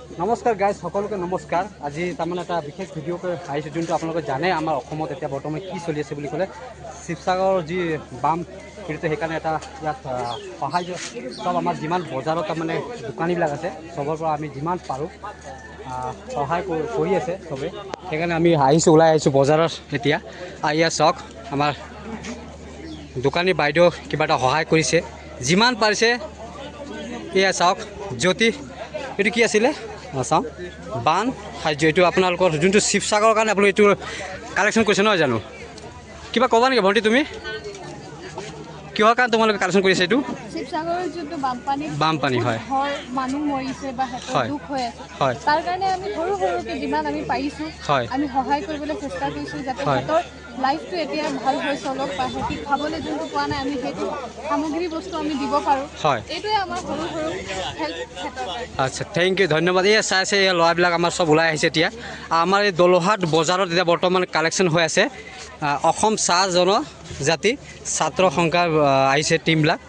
নমস্কাৰ গাইজ, সকলোকে নমস্কাৰ। আজি তাৰমানে এটা বিশেষ ভিডিঅ'কে আহিছোঁ, যোনটো আপোনালোকে জানে আমাৰ অসমত এতিয়া বৰ্তমান কি চলি আছে বুলি ক'লে শিৱসাগৰৰ যি বাম পীড়িত, সেইকাৰণে এটা ইয়াত সহায় চব আমাৰ যিমান বজাৰত তাৰমানে দোকানীবিলাক আছে চবৰ পৰা আমি যিমান পাৰোঁ সহায় কৰি আছে চবে। সেইকাৰণে আমি ওলাই আহিছোঁ বজাৰত এতিয়া। ইয়াত চাওক, আমাৰ দোকানী বাইদেউ কিবা এটা সহায় কৰিছে যিমান পাৰিছে। এয়া চাওক, জ্যোতি এইটো কি আছিলে চাওঁ, বান সাহাৰ্য, এইটো আপোনালোকৰ যোনটো শিৱসাগৰৰ কাৰণে আপোনালোকে এইটো কালেকশ্যন কৰিছে নহয় জানো? কিবা ক'বা নেকি ভণ্টি তুমি? কিহৰ কাৰণে তোমালোকে কালেকশ্যন কৰিছে এইটো? শিৱসাগৰৰ যোনটো বানপানী হয়, মানুহ মৰিছে বা হেঁতৰ দুখ হৈ আছে, হয়, তাৰ কাৰণে আমি সৰুকৈ যিমান আমি পাৰিছোঁ হয়, আমি সহায় কৰিবলৈ চেষ্টা কৰিছোঁ, যাতে সিহঁতৰ লাইফটো এতিয়া ভাল হৈ চলক বা সিহঁতি খাবলৈ যোনটো পোৱা নাই আমি সেইটো সামগ্ৰী বস্তু আমি দিব পাৰোঁ। হয়, এইটোৱে আমাৰ সৰু হেল্প ক্ষেত্ৰত। আচ্ছা, থেংক ইউ, ধন্যবাদ। এই চাইছে এই ল'ৰাবিলাক আমাৰ চব ওলাই আহিছে এতিয়া। আমাৰ এই দলহাট বজাৰত এতিয়া বৰ্তমান কালেকশ্যন হৈ আছে। অসম চাহ জনজাতি ছাত্ৰ সংঘৰ আহিছে টিমবিলাক,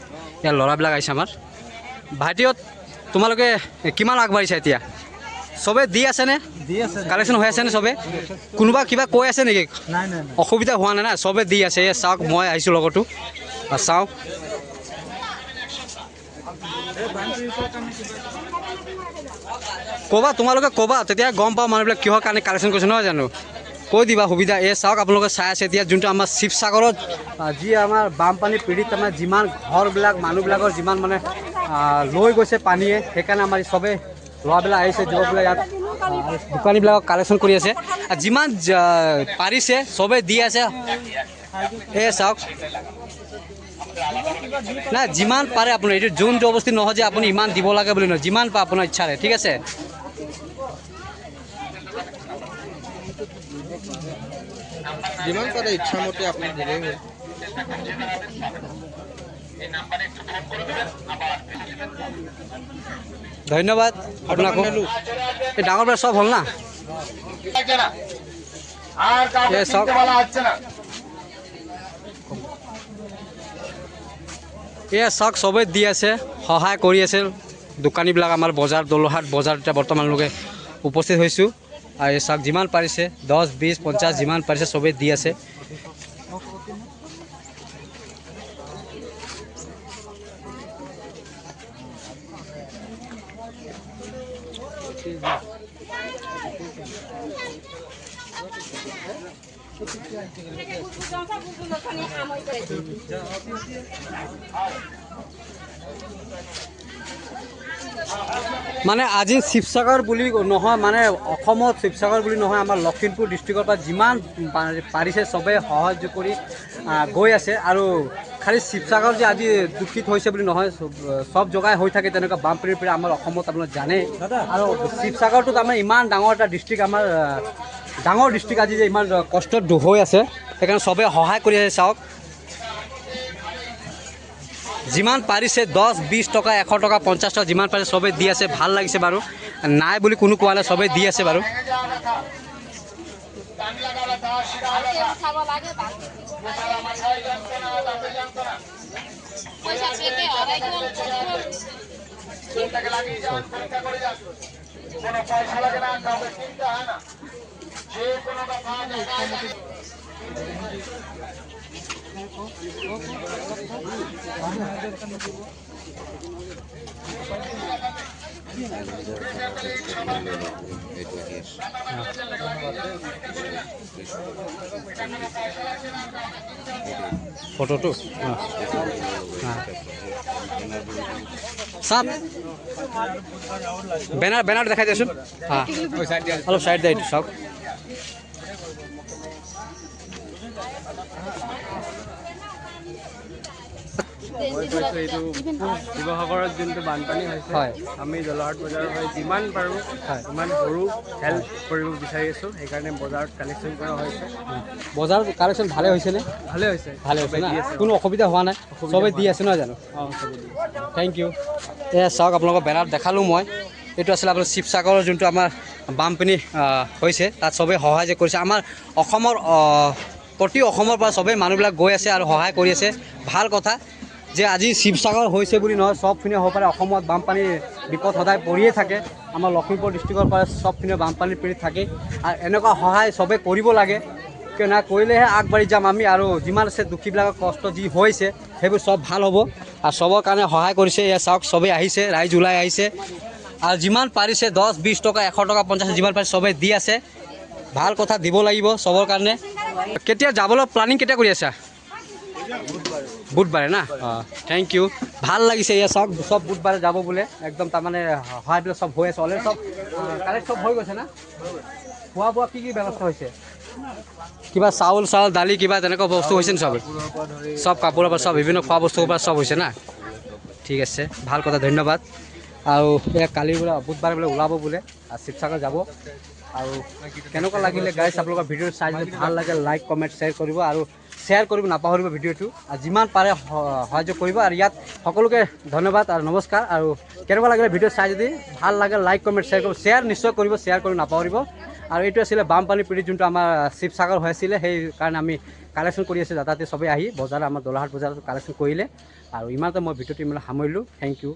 ইয়াৰ ল'ৰাবিলাক আহিছে আমাৰ। ভাইটিহঁত তোমালোকে কিমান আগবাঢ়িছা এতিয়া? চবে দি আছেনে? কালেকশ্যন হৈ আছেনে চবে? কোনোবা কিবা কৈ আছে নেকি? অসুবিধা হোৱা নাই না, চবে দি আছে। এই চাওক, মই আহিছোঁ লগতো, চাওঁ। ক'বা, তোমালোকে ক'বা, তেতিয়া গম পাওঁ মানুহবিলাক কিহৰ কাৰণে কালেকশ্যন কৰিছে নহয় জানো? কৈ দিবা সুবিধা। এই চাওক, আপোনালোকে চাই আছে এতিয়া যোনটো আমাৰ শিৱসাগৰত যি আমাৰ বানপানী পীড়িত তাৰমানে যিমান ঘৰবিলাক মানুহবিলাকৰ যিমান মানে লৈ গৈছে পানীয়ে, সেইকাৰণে আমাৰ চবেই ল'ৰাবিলাক আহিছে, যুৱকবিলাক ইয়াত দোকানীবিলাকক কালেকশ্যন কৰি আছে। যিমান পাৰিছে চবেই দি আছে। এই চাওক, নাই যিমান পাৰে আপুনি, এইটো যোনটো অৱস্থিত নহয় যে আপুনি ইমান দিব লাগে বুলি নহয়, যিমান পাৰে আপোনাৰ ইচ্ছাৰে, ঠিক আছে? যিমান পাৰে ইচ্ছামতে আপুনি দিলেই হ'ল। ধন্যবাদ আপোনাকো। এই ডাঙৰবিলাক চব হ'ল না? এই চাওক, এয়া চাওক, চবেই দি আছে, সহায় কৰি আছে দোকানীবিলাক। আমাৰ বজাৰ দলহাট বজাৰ এতিয়া বৰ্তমানলৈকে উপস্থিত হৈছোঁ। আৰু এই চাওক, যিমান পাৰিছে 10, 20, 50 যিমান পাৰিছে চবেই দি আছে। মানে আজি শিৱসাগৰ বুলি নহয়, মানে অসমত শিৱসাগৰ বুলি নহয়, আমাৰ লখিমপুৰ ডিষ্ট্ৰিক্টৰ পৰা যিমান পাৰিছে চবেই সহযোগ কৰি গৈ আছে। আৰু খালি শিৱসাগৰ যে আজি দূষিত হৈছে বুলি নহয়, চব জগাই হৈ থাকে তেনেকুৱা বানপানীৰ পৰা আমাৰ অসমত আপোনালোকে জানেই। আৰু শিৱসাগৰটোত আমাৰ ইমান ডাঙৰ এটা ডিষ্ট্ৰিক্ট, আমাৰ ডাঙৰ ডিষ্ট্ৰিক্ট আজি যে ইমান কষ্টত হৈ আছে, সেইকাৰণে চবেই সহায় কৰি আছে। চাওক, যিমান পাৰিছে 10, 20 টকা, 100 টকা, 50 টকা যিমান পাৰিছে চবেই দি আছে। ভাল লাগিছে বাৰু, নাই বুলি কোনো কোৱা নাই, চবেই দি আছে বাৰু। ফটোটো চাপ, বেনাৰ দেখাই দিয়াচোন। অলপ চাইড দিয়ে, এইটো চাওক। মই কৈছোঁ এইটো শিৱসাগৰত যোনটো বানপানী হৈছে, আমি দলহাট বজাৰৰ হৈ যিমান পাৰোঁ সিমান সৰু হেল্প কৰিব বিচাৰি আছোঁ। সেইকাৰণে বজাৰত কালেকশ্যন কৰা হৈছে। বজাৰত কালেকশ্যন ভালে হৈছেনে? ভালে হৈছে, ভালে হৈছে না? কোনো অসুবিধা হোৱা নাই? চবেই দি আছে নহয় জানো? Thank you. এয়া চাওক, আপোনালোকৰ বেনাৰত দেখালোঁ মই। এইটো আছিলে আপোনাৰ শিৱসাগৰৰ যোনটো আমাৰ বানপানী হৈছে, তাত চবেই সহায় যে কৰিছে। আমাৰ অসমৰ প্ৰতি অসমৰ পৰা চবেই মানুহবিলাক গৈ আছে আৰু সহায় কৰি আছে, ভাল কথা। যে আজি শিৱসাগৰ হৈছে বুলি নহয়, চবপিনে হ'ব পাৰে। অসমত বানপানীৰ বিপদ সদায় পৰিয়ে থাকে। আমাৰ লখিমপুৰ ডিষ্ট্ৰিক্টৰ পৰা চবপিনে বানপানীৰ পীড়িত থাকে আৰু এনেকুৱা সহায় চবে কৰিব লাগে, কিয় না কৰিলেহে আগবাঢ়ি যাম আমি। আৰু যিমান আছে দুখীবিলাকৰ কষ্ট যি হৈছে সেইবোৰ চব ভাল হ'ব আৰু চবৰ কাৰণে সহায় কৰিছে। এয়া চাওক চবেই আহিছে, ৰাইজ ওলাই আহিছে আৰু যিমান পাৰিছে 10, 20 টকা, 100 টকা, 50 যিমান পাৰিছে চবেই দি আছে। ভাল কথা দিব লাগিব চবৰ কাৰণে। কেতিয়া যাবলৈ প্লানিং কেতিয়া কৰি আছা? বুধবাৰে না? অঁ, থেংক ইউ। ভাল লাগিছে। এয়া চাওক চব বুধবাৰে যাব বোলে। একদম তাৰমানে সহায়বিলাক চব হৈ আছে অলৰেডি, চব কালেক্ট চব হৈ গৈছে না? খোৱা বোৱা কি ব্যৱস্থা হৈছে? কিবা চাউল দালি কিবা তেনেকুৱা বস্তু হৈছে নি? চব কাপোৰৰ পৰা চব বিভিন্ন খোৱা বস্তুৰ পৰা চব হৈছে না? ঠিক আছে, ভাল কথা, ধন্যবাদ। আৰু এই কালি বোলে বুধবাৰে বোলে ওলাব বোলে আৰু শিৱসাগৰ যাব। আৰু কেনেকুৱা লাগিলে গাইছ আপোনালোকৰ ভিডিঅ'টো চাই যদি ভাল লাগে লাইক কমেণ্ট শ্বেয়াৰ কৰিব আৰু শ্বেয়াৰ কৰিব নাপাহৰিব ভিডিঅ'টো। আৰু যিমান পাৰে সহায় কৰিব। আৰু ইয়াত সকলোকে ধন্যবাদ আৰু নমস্কাৰ। আৰু কেনেকুৱা লাগিলে ভিডিঅ' চাই যদি ভাল লাগে লাইক কমেণ্ট শ্বেয়াৰ কৰিব, শ্বেয়াৰ নিশ্চয় কৰিব, শ্বেয়াৰ কৰিব নাপাহৰিব। আৰু এইটো আছিলে বানপানী পীড়িত যোনটো আমাৰ শিৱসাগৰ হৈ আছিলে, সেইকাৰণে আমি কালেকশ্যন কৰি আছোঁ। যাতে চবেই আহি বজাৰ আমাৰ দলাহাট বজাৰত কালেকশ্যন কৰিলে। আৰু ইমানতে মই ভিডিঅ'টো ইমান সামৰিলোঁ। Thank U.